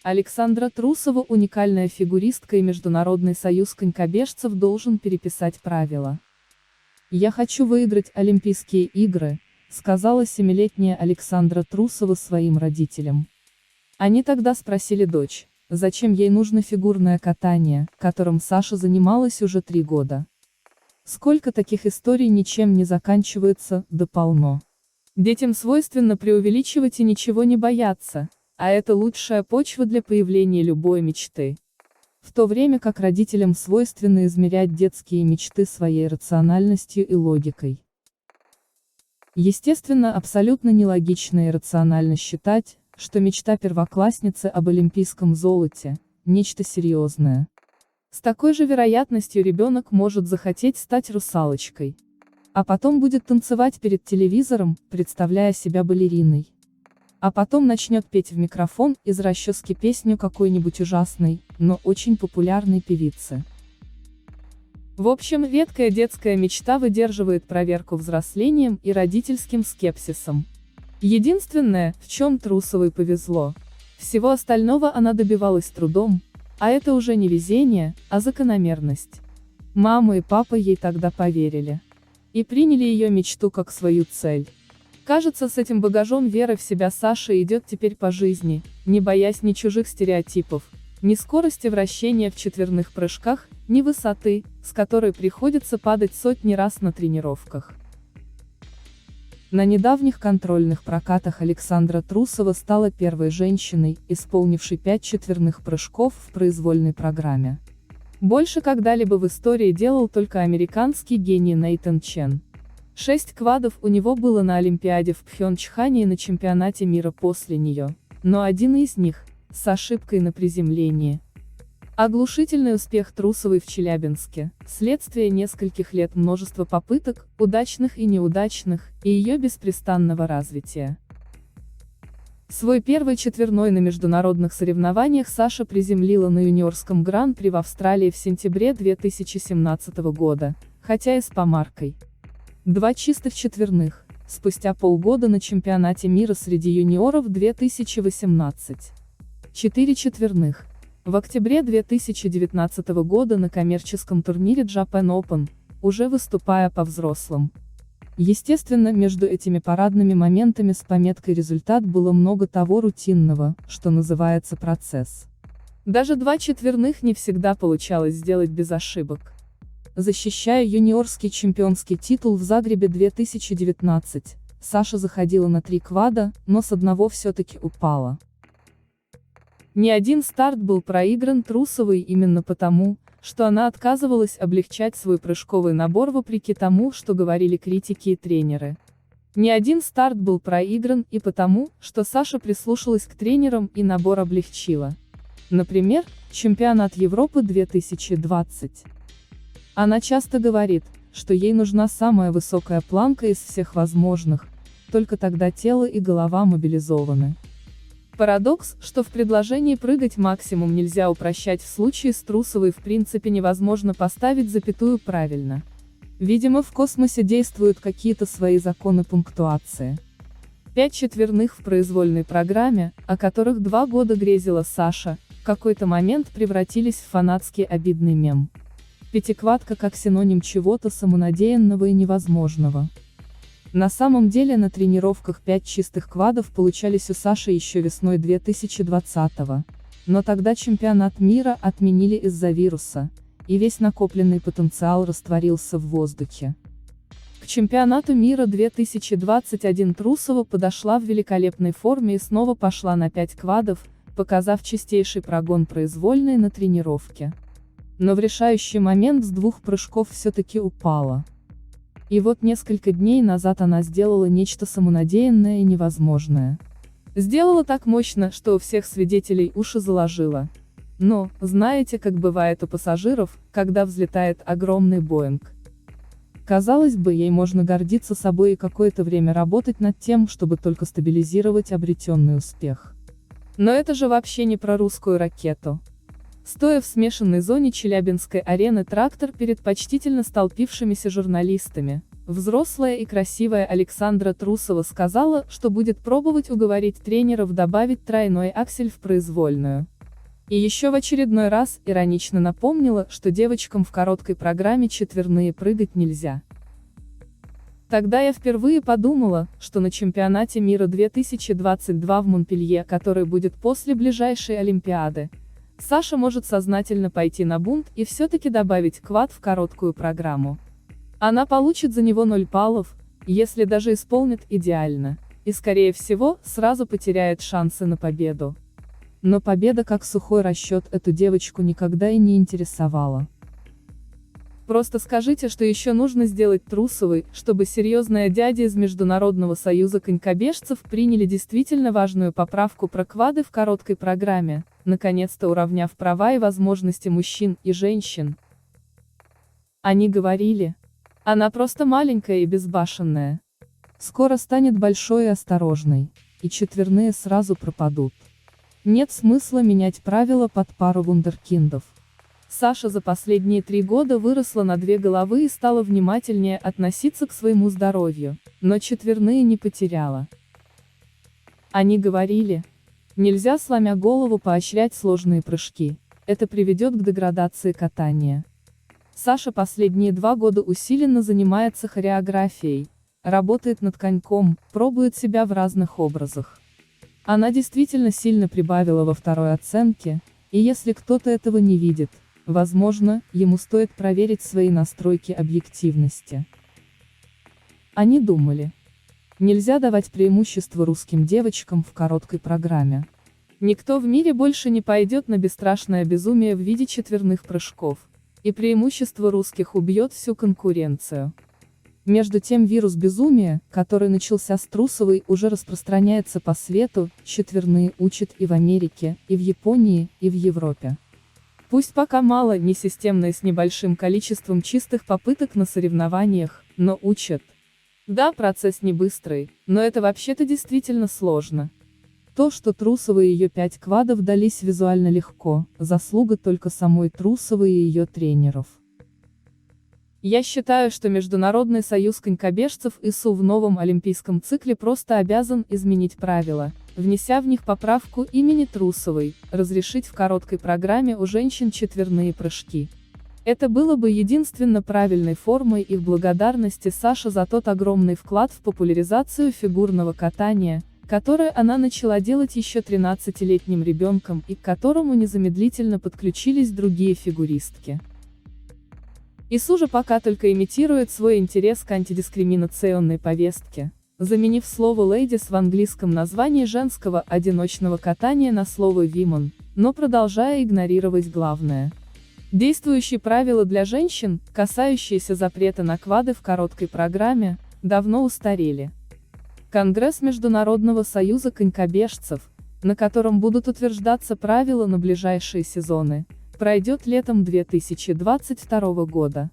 Александра Трусова, уникальная фигуристка, и Международный союз конькобежцев должен переписать правила. «Я хочу выиграть Олимпийские игры», — сказала 7-летняя Александра Трусова своим родителям. Они тогда спросили дочь, зачем ей нужно фигурное катание, которым Саша занималась уже 3 года. Сколько таких историй ничем не заканчивается, да полно. Детям свойственно преувеличивать и ничего не бояться, а это лучшая почва для появления любой мечты. В то время как родителям свойственно измерять детские мечты своей рациональностью и логикой. Естественно, абсолютно нелогично и рационально считать, что мечта первоклассницы об олимпийском золоте – нечто серьезное. С такой же вероятностью ребенок может захотеть стать русалочкой. А потом будет танцевать перед телевизором, представляя себя балериной. А потом начнет петь в микрофон из расчески песню какой-нибудь ужасной, но очень популярной певицы. В общем, редкая детская мечта выдерживает проверку взрослением и родительским скепсисом. Единственное, в чем Трусовой повезло. Всего остального она добивалась трудом, а это уже не везение, а закономерность. Мама и папа ей тогда поверили. И приняли ее мечту как свою цель. Кажется, с этим багажом веры в себя Саша идет теперь по жизни, не боясь ни чужих стереотипов, ни скорости вращения в четверных прыжках, ни высоты, с которой приходится падать сотни раз на тренировках. На недавних контрольных прокатах Александра Трусова стала первой женщиной, исполнившей 5 четверных прыжков в произвольной программе. Больше когда-либо в истории делал только американский гений Нейтан Чен. 6 квадов у него было на Олимпиаде в Пхёнчхане и на чемпионате мира после нее, но один из них – с ошибкой на приземлении. Оглушительный успех Трусовой в Челябинске – следствие нескольких лет множества попыток, удачных и неудачных, и ее беспрестанного развития. Свой первый четверной на международных соревнованиях Саша приземлила на юниорском гран-при в Австралии в сентябре 2017 года, хотя и с помаркой. 2 чистых четверных, спустя полгода на чемпионате мира среди юниоров 2018. 4 четверных. В октябре 2019 года на коммерческом турнире Japan Open, уже выступая по взрослым. Естественно, между этими парадными моментами с пометкой «результат» было много того рутинного, что называется процесс. Даже 2 четверных не всегда получалось сделать без ошибок. Защищая юниорский чемпионский титул в Загребе 2019, Саша заходила на 3 квада, но с одного все-таки упала. Ни один старт был проигран Трусовой именно потому, что она отказывалась облегчать свой прыжковый набор вопреки тому, что говорили критики и тренеры. Ни один старт был проигран и потому, что Саша прислушалась к тренерам и набор облегчила. Например, чемпионат Европы 2020. Она часто говорит, что ей нужна самая высокая планка из всех возможных, только тогда тело и голова мобилизованы. Парадокс, что в предложении прыгать максимум нельзя упрощать, в случае с Трусовой в принципе невозможно поставить запятую правильно. Видимо, в космосе действуют какие-то свои законы пунктуации. 5 четверных в произвольной программе, о которых 2 года грезила Саша, в какой-то момент превратились в фанатский обидный мем. Пятиквадка как синоним чего-то самонадеянного и невозможного. На самом деле на тренировках 5 чистых квадов получались у Саши еще весной 2020-го, но тогда чемпионат мира отменили из-за вируса, и весь накопленный потенциал растворился в воздухе. К чемпионату мира 2021 Трусова подошла в великолепной форме и снова пошла на 5 квадов, показав чистейший прогон произвольной на тренировке. Но в решающий момент с 2 прыжков все-таки упала. И вот несколько дней назад она сделала нечто самонадеянное и невозможное. Сделала так мощно, что у всех свидетелей уши заложило. Но, знаете, как бывает у пассажиров, когда взлетает огромный Боинг. Казалось бы, ей можно гордиться собой и какое-то время работать над тем, чтобы только стабилизировать обретенный успех. Но это же вообще не про русскую ракету. Стоя в смешанной зоне Челябинской арены, трактор перед почтительно столпившимися журналистами, взрослая и красивая Александра Трусова сказала, что будет пробовать уговорить тренеров добавить тройной аксель в произвольную. И еще в очередной раз иронично напомнила, что девочкам в короткой программе четверные прыгать нельзя. Тогда я впервые подумала, что на чемпионате мира 2022 в Монпелье, который будет после ближайшей Олимпиады, Саша может сознательно пойти на бунт и все-таки добавить квад в короткую программу. Она получит за него 0 баллов, если даже исполнит идеально, и скорее всего, сразу потеряет шансы на победу. Но победа как сухой расчет эту девочку никогда и не интересовала. Просто скажите, что еще нужно сделать Трусовой, чтобы серьезные дяди из Международного союза конькобежцев приняли действительно важную поправку про квады в короткой программе, наконец-то уравняв права и возможности мужчин и женщин. Они говорили: она просто маленькая и безбашенная. Скоро станет большой и осторожной, и четверные сразу пропадут. Нет смысла менять правила под пару вундеркиндов. Саша за последние 3 года выросла на 2 головы и стала внимательнее относиться к своему здоровью, но четверные не потеряла. Они говорили: нельзя сломя голову поощрять сложные прыжки, это приведет к деградации катания. Саша последние 2 года усиленно занимается хореографией, работает над коньком, пробует себя в разных образах. Она действительно сильно прибавила во второй оценке, и если кто-то этого не видит, возможно, ему стоит проверить свои настройки объективности. Они думали: нельзя давать преимущество русским девочкам в короткой программе. Никто в мире больше не пойдет на бесстрашное безумие в виде четверных прыжков, и преимущество русских убьет всю конкуренцию. Между тем вирус безумия, который начался с Трусовой, уже распространяется по свету, четверные учат и в Америке, и в Японии, и в Европе. Пусть пока мало, несистемно и с небольшим количеством чистых попыток на соревнованиях, но учат. Да, процесс не быстрый, но это вообще-то действительно сложно. То, что Трусовой и ее 5 квадов дались визуально легко, заслуга только самой Трусовой и ее тренеров. Я считаю, что Международный союз конькобежцев ИСУ в новом олимпийском цикле просто обязан изменить правила, внеся в них поправку имени Трусовой, разрешить в короткой программе у женщин четверные прыжки. Это было бы единственно правильной формой их благодарности Саше за тот огромный вклад в популяризацию фигурного катания, которое она начала делать еще 13-летним ребенком и к которому незамедлительно подключились другие фигуристки. ИСУ же пока только имитирует свой интерес к антидискриминационной повестке, заменив слово «ladies» в английском названии женского одиночного катания на слово «women», но продолжая игнорировать главное. Действующие правила для женщин, касающиеся запрета на квады в короткой программе, давно устарели. Конгресс Международного союза конькобежцев, на котором будут утверждаться правила на ближайшие сезоны, пройдет летом 2022 года.